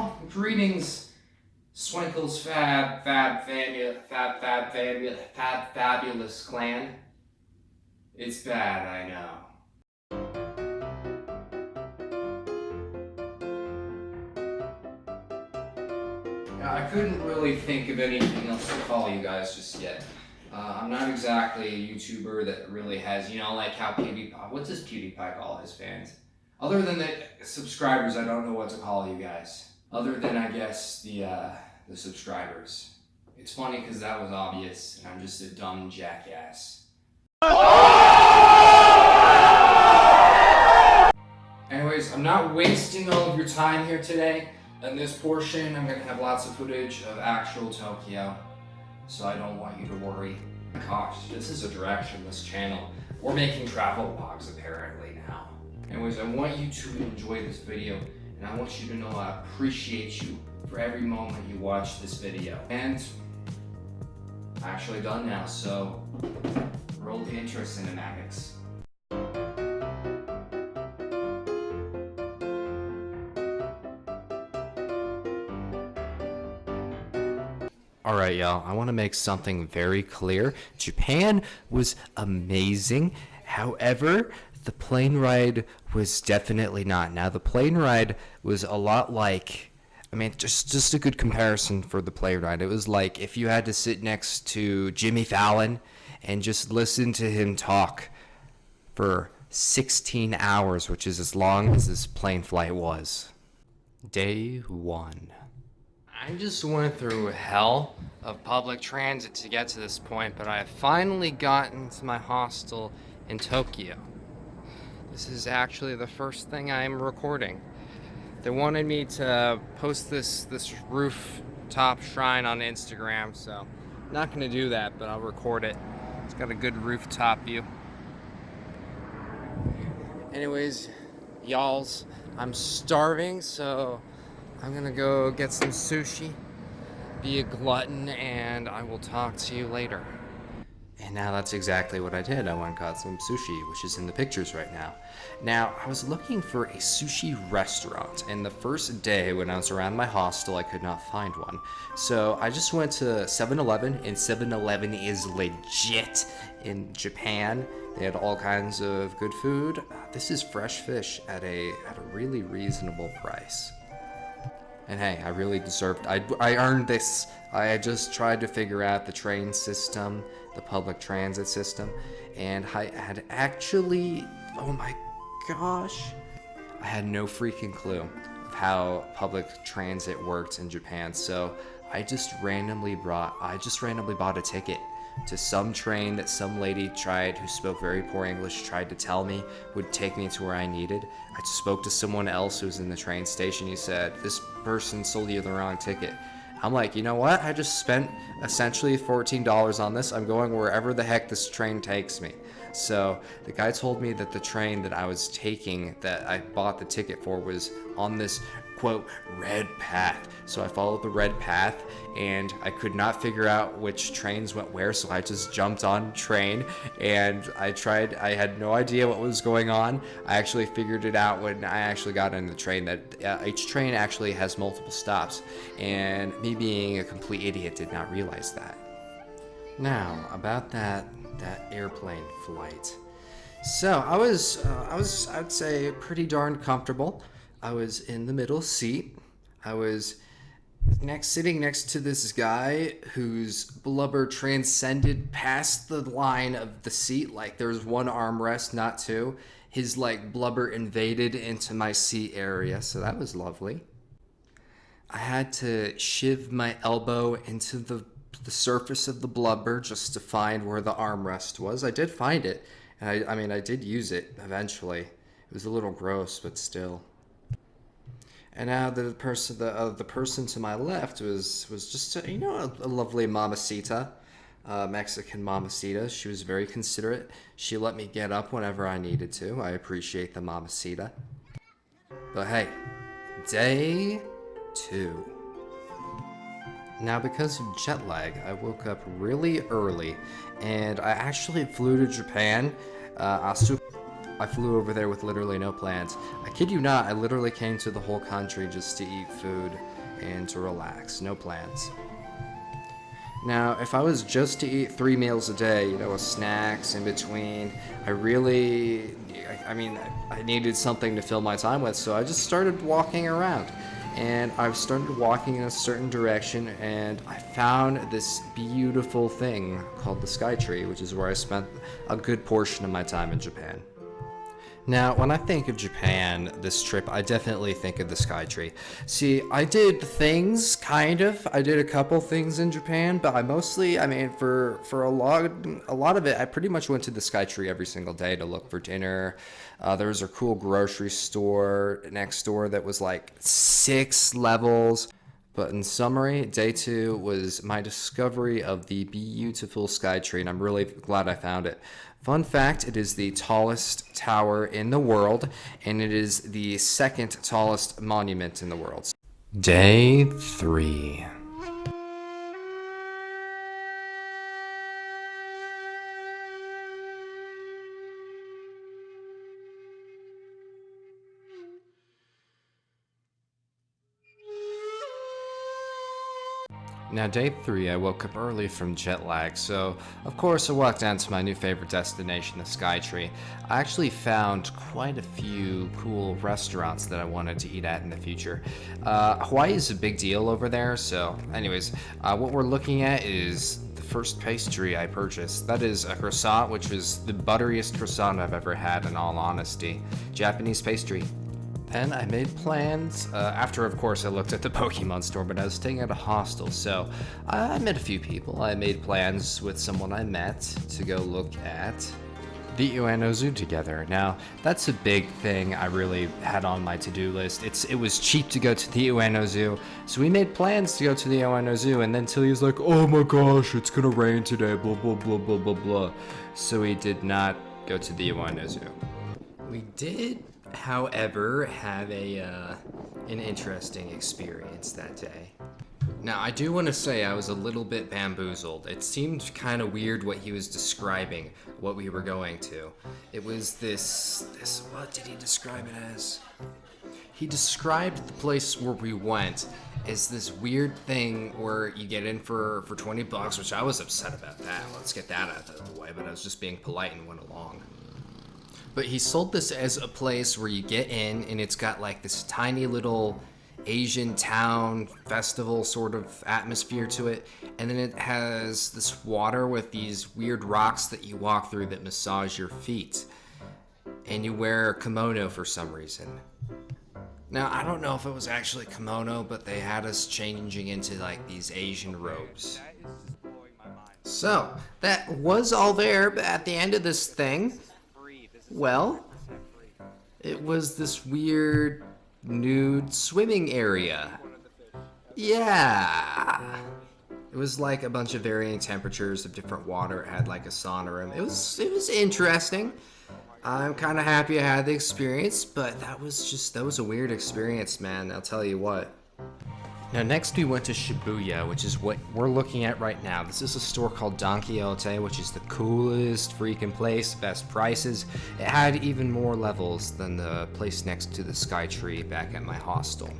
Well, greetings, Swinkles Fabulous clan. It's bad, I know. I couldn't really think of anything else to call you guys just yet. I'm not exactly a YouTuber that really has, like how PewDiePie, what does PewDiePie call his fans? Other than the subscribers, I don't know what to call you guys. Other than, I guess, the subscribers. It's funny because that was obvious, and I'm just a dumb jackass. Anyways, I'm not wasting all of your time here today. In this portion, I'm going to have lots of footage of actual Tokyo, so I don't want you to worry. Gosh, this is a directionless channel. We're making travel vlogs apparently now. Anyways, I want you to enjoy this video, and I want you to know I appreciate you for every moment you watch this video. And I'm actually done now, so roll the intro cinematics. Alright, y'all, I want to make something very clear. Japan was amazing. However, the plane ride was definitely not. Now, the plane ride was a lot like, just a good comparison for the plane ride. It was like if you had to sit next to Jimmy Fallon and just listen to him talk for 16 hours, which is as long as this plane flight was. Day 1. I just went through hell of public transit to get to this point, but I have finally gotten to my hostel in Tokyo. This is actually the first thing I am recording. They wanted me to post this rooftop shrine on Instagram, so I'm not gonna do that, but I'll record it. It's got a good rooftop view. Anyways, y'alls, I'm starving, so I'm gonna go get some sushi, be a glutton, and I will talk to you later. And now that's exactly what I did. I went and got some sushi, which is in the pictures right now. Now, I was looking for a sushi restaurant, and the first day when I was around my hostel, I could not find one. So I just went to 7-Eleven, and 7-Eleven is legit in Japan. They had all kinds of good food. This is fresh fish at a really reasonable price. And hey, I really deserved, I earned this. I just tried to figure out the train system, the public transit system, and I had actually, oh my gosh, I had no freaking clue of how public transit worked in Japan. So I just randomly bought a ticket to some train that some lady who spoke very poor English, tried to tell me would take me to where I needed. I spoke to someone else who was in the train station. He said, this person sold you the wrong ticket. I'm like, you know what? I just spent essentially $14 on this. I'm going wherever the heck this train takes me. So the guy told me that the train that I was taking, that I bought the ticket for, was on this quote red path. So I followed the red path, and I could not figure out which trains went where, so I just jumped on train and I had no idea what was going on. I actually figured it out when I actually got in the train, that each train actually has multiple stops, and me being a complete idiot did not realize that. Now, about that airplane flight. So I'd say pretty darn comfortable. I was in the middle seat. I was sitting next to this guy whose blubber transcended past the line of the seat. Like there was one armrest, not two. His blubber invaded into my seat area, so that was lovely. I had to shiv my elbow into the surface of the blubber just to find where the armrest was. I did find it, and I did use it eventually. It was a little gross, but still. And now the person to my left was just a lovely mamacita, Mexican mamacita. She was very considerate. She let me get up whenever I needed to. I appreciate the mamacita. But hey, day 2. Now, because of jet lag, I woke up really early, and I actually flew to Japan. I flew over there with literally no plans. I kid you not, I literally came to the whole country just to eat food and to relax. No plans. Now, if I was just to eat 3 meals a day, with snacks in between, I needed something to fill my time with, so I just started walking around. And I started walking in a certain direction, and I found this beautiful thing called the Sky Tree, which is where I spent a good portion of my time in Japan. Now, when I think of Japan this trip, I definitely think of the Sky Tree. See, I did things, kind of. I did a couple things in Japan, but for a lot of it, I pretty much went to the Sky Tree every single day to look for dinner. There was a cool grocery store next door that was like 6 levels. But in summary, day 2 was my discovery of the beautiful Sky Tree, and I'm really glad I found it. Fun fact, it is the tallest tower in the world, and it is the 2nd tallest monument in the world. Day 3. Now, day 3, I woke up early from jet lag, so of course I walked down to my new favorite destination, the Sky Tree. I actually found quite a few cool restaurants that I wanted to eat at in the future. Hawaii is a big deal over there, so anyways, what we're looking at is the first pastry I purchased. That is a croissant, which was the butteriest croissant I've ever had, in all honesty. Japanese pastry. Then I made plans, after of course I looked at the Pokemon store, but I was staying at a hostel, so I met a few people. I made plans with someone I met to go look at the Ueno Zoo together. Now, that's a big thing I really had on my to-do list. It was cheap to go to the Ueno Zoo, so we made plans to go to the Ueno Zoo, and then Tilly was like, oh my gosh, it's gonna rain today, blah blah blah blah blah blah. So we did not go to the Ueno Zoo. We did, however, have an interesting experience that day. Now, I do want to say I was a little bit bamboozled. It seemed kind of weird what he was describing, what we were going to. It was this, what did he describe it as? He described the place where we went as this weird thing where you get in for $20, which I was upset about that. Let's get that out of the way, but I was just being polite and went along. But he sold this as a place where you get in and it's got like this tiny little Asian town festival sort of atmosphere to it. And then it has this water with these weird rocks that you walk through that massage your feet. And you wear a kimono for some reason. Now, I don't know if it was actually kimono, but they had us changing into like these Asian robes. So, that was all there, but at the end of this thing, well, it was this weird nude swimming area. Yeah. It was like a bunch of varying temperatures of different water. It had like a sauna room. It was interesting. I'm kind of happy I had the experience, but that was a weird experience, man. I'll tell you what. Now, next we went to Shibuya, which is what we're looking at right now. This is a store called Don Quixote, which is the coolest freaking place, best prices. It had even more levels than the place next to the Sky Tree back at my hostel.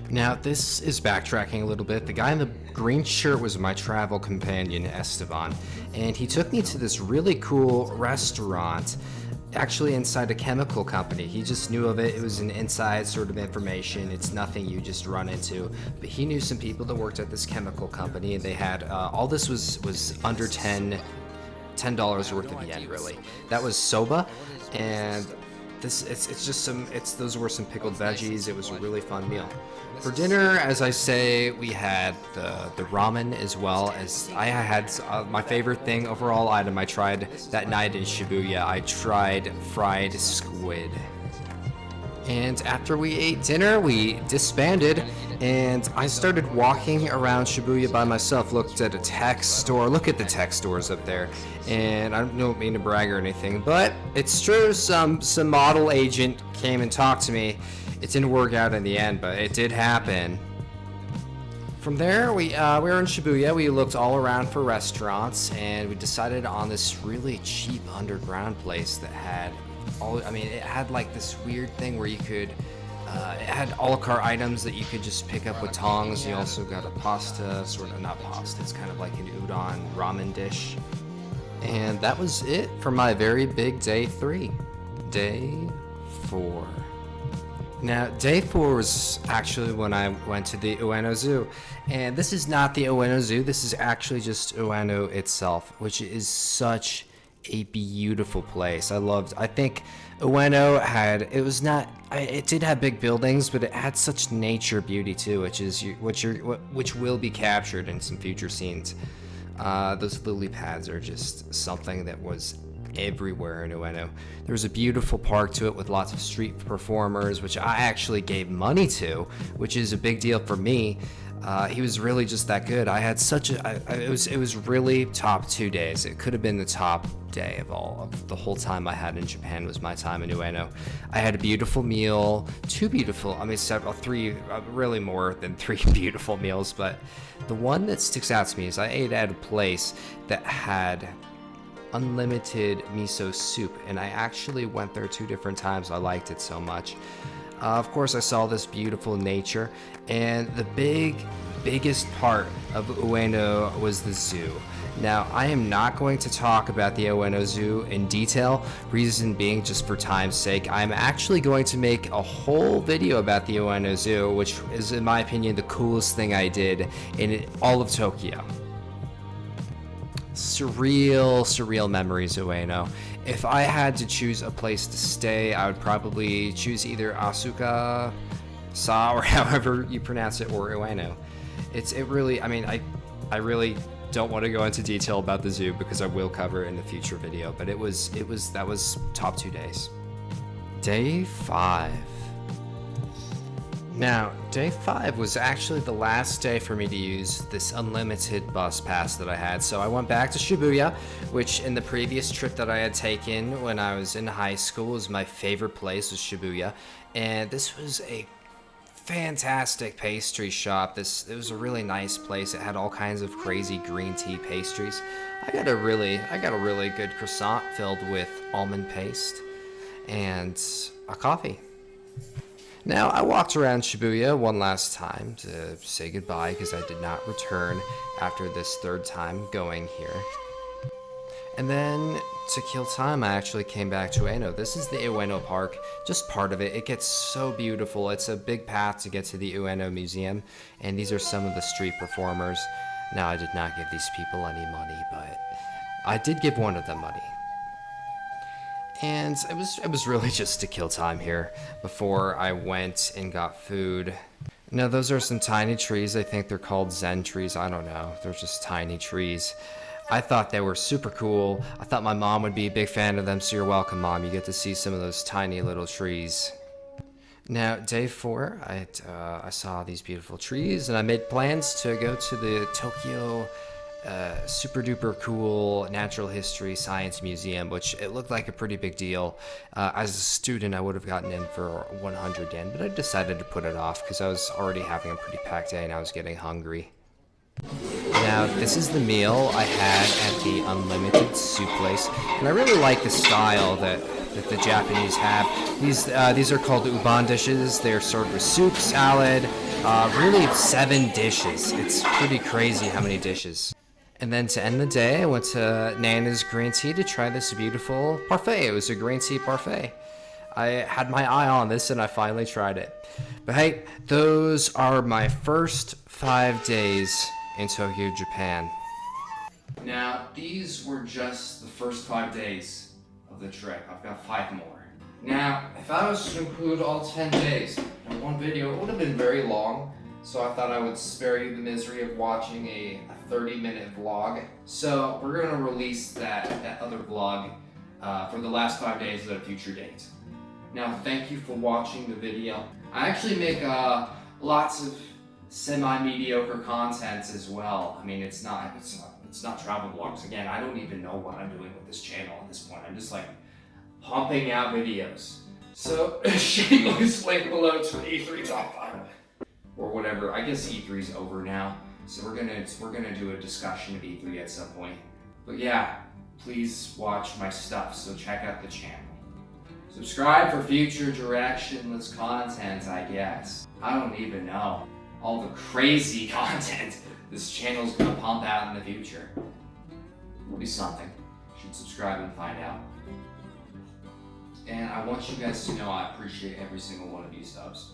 Now, this is backtracking a little bit. The guy in the green shirt was my travel companion, Esteban, and he took me to this really cool restaurant, actually inside a chemical company. He just knew of it. It was an inside sort of information. It's nothing you just run into. But he knew some people that worked at this chemical company, and they had all this was under $10 worth of yen, really. That was soba, and those were some pickled veggies. It was a really fun meal. For dinner, as I say, we had the ramen, as well as I had my favorite thing, overall item I tried that night in Shibuya. I tried fried squid. And after we ate dinner, we disbanded, and I started walking around Shibuya by myself. Looked at a tech store. Look at the tech stores up there. And I don't mean to brag or anything, but it's true. Some model agent came and talked to me. It didn't work out in the end, but it did happen. From there, we were in Shibuya. We looked all around for restaurants, and we decided on this really cheap underground place that had I mean, it had like this weird thing where you could, it had a la carte items that you could just pick up with tongs. You also got a pasta, sort of, not pasta, it's kind of like an udon ramen dish. And that was it for my very big day 3. Day 4. Now, day 4 was actually when I went to the Ueno Zoo. And this is not the Ueno Zoo, this is actually just Ueno itself, which is such a beautiful place. I think Ueno it did have big buildings, but it had such nature beauty too, which will be captured in some future scenes. Those lily pads are just something that was everywhere in Ueno. There was a beautiful park to it with lots of street performers, which I actually gave money to, which is a big deal for me. He was really just that good. I had it was really top 2 days. It could have been the top day of the whole time I had in Japan was my time in Ueno. I had a beautiful meal, three, really more than 3 beautiful meals, but the one that sticks out to me is I ate at a place that had unlimited miso soup, and I actually went there 2 different times. I liked it so much. Of course, I saw this beautiful nature, and the biggest part of Ueno was the zoo. Now, I am not going to talk about the Ueno Zoo in detail, reason being just for time's sake. I'm actually going to make a whole video about the Ueno Zoo, which is, in my opinion, the coolest thing I did in all of Tokyo. Surreal memories of Ueno. If I had to choose a place to stay, I would probably choose either Asuka, Sa, or however you pronounce it, or Ueno. I really don't want to go into detail about the zoo because I will cover it in a future video, but that was top 2 days. Day 5. Now, day 5 was actually the last day for me to use this unlimited bus pass that I had. So I went back to Shibuya, which in the previous trip that I had taken when I was in high school was my favorite place, was Shibuya. And this was a fantastic pastry shop. It was a really nice place. It had all kinds of crazy green tea pastries. I got a really good croissant filled with almond paste and a coffee. Now, I walked around Shibuya one last time to say goodbye because I did not return after this 3rd time going here. And then, to kill time, I actually came back to Ueno. This is the Ueno Park, just part of it. It gets so beautiful. It's a big path to get to the Ueno Museum, and these are some of the street performers. Now, I did not give these people any money, but I did give one of them money. And it was really just to kill time here before I went and got food. Now, those are some tiny trees. I think they're called Zen trees. I don't know. They're just tiny trees. I thought they were super cool. I thought my mom would be a big fan of them, so you're welcome, Mom. You get to see some of those tiny little trees. Now, day 4, I saw these beautiful trees, and I made plans to go to the Tokyo super duper cool natural history science museum, which it looked like a pretty big deal. As a student, I would have gotten in for 100 yen, but I decided to put it off because I was already having a pretty packed day and I was getting hungry. Now, this is the meal I had at the unlimited soup place, and I really like the style that the Japanese have. These are called uban dishes. They're served with soup, salad, really 7 dishes. It's pretty crazy how many dishes. And then to end the day, I went to Nana's Green Tea to try this beautiful parfait. It was a green tea parfait. I had my eye on this and I finally tried it. But hey, those are my first 5 days in Tokyo, Japan. Now, these were just the first 5 days of the trip. I've got 5 more. Now, if I was to include all 10 days in one video, it would have been very long. So I thought I would spare you the misery of watching a 30-minute vlog. So we're going to release that other vlog for the last 5 days at a future date. Now, thank you for watching the video. I actually make lots of semi-mediocre content as well. I mean, it's not travel vlogs. Again, I don't even know what I'm doing with this channel at this point. I'm just like pumping out videos. So shameless link below to the E3 top 5 or whatever. I guess E3's over now, so we're gonna do a discussion of E3 at some point. But yeah, please watch my stuff. So check out the channel. Subscribe for future directionless content, I guess. I don't even know. All the crazy content this channel's gonna pump out in the future. It'll be something. You should subscribe and find out. And I want you guys to know I appreciate every single one of you subs.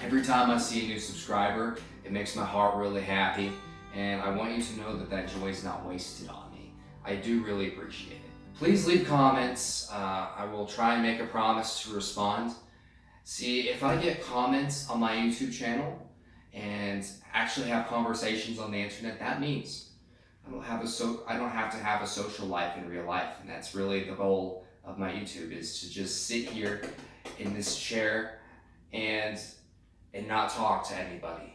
Every time I see a new subscriber, it makes my heart really happy, and I want you to know that that joy is not wasted on me. I do really appreciate it. Please leave comments. I will try and make a promise to respond. See, if I get comments on my YouTube channel and actually have conversations on the internet, that means I don't have to have a social life in real life, and that's really the goal of my YouTube, is to just sit here in this chair and not talk to anybody.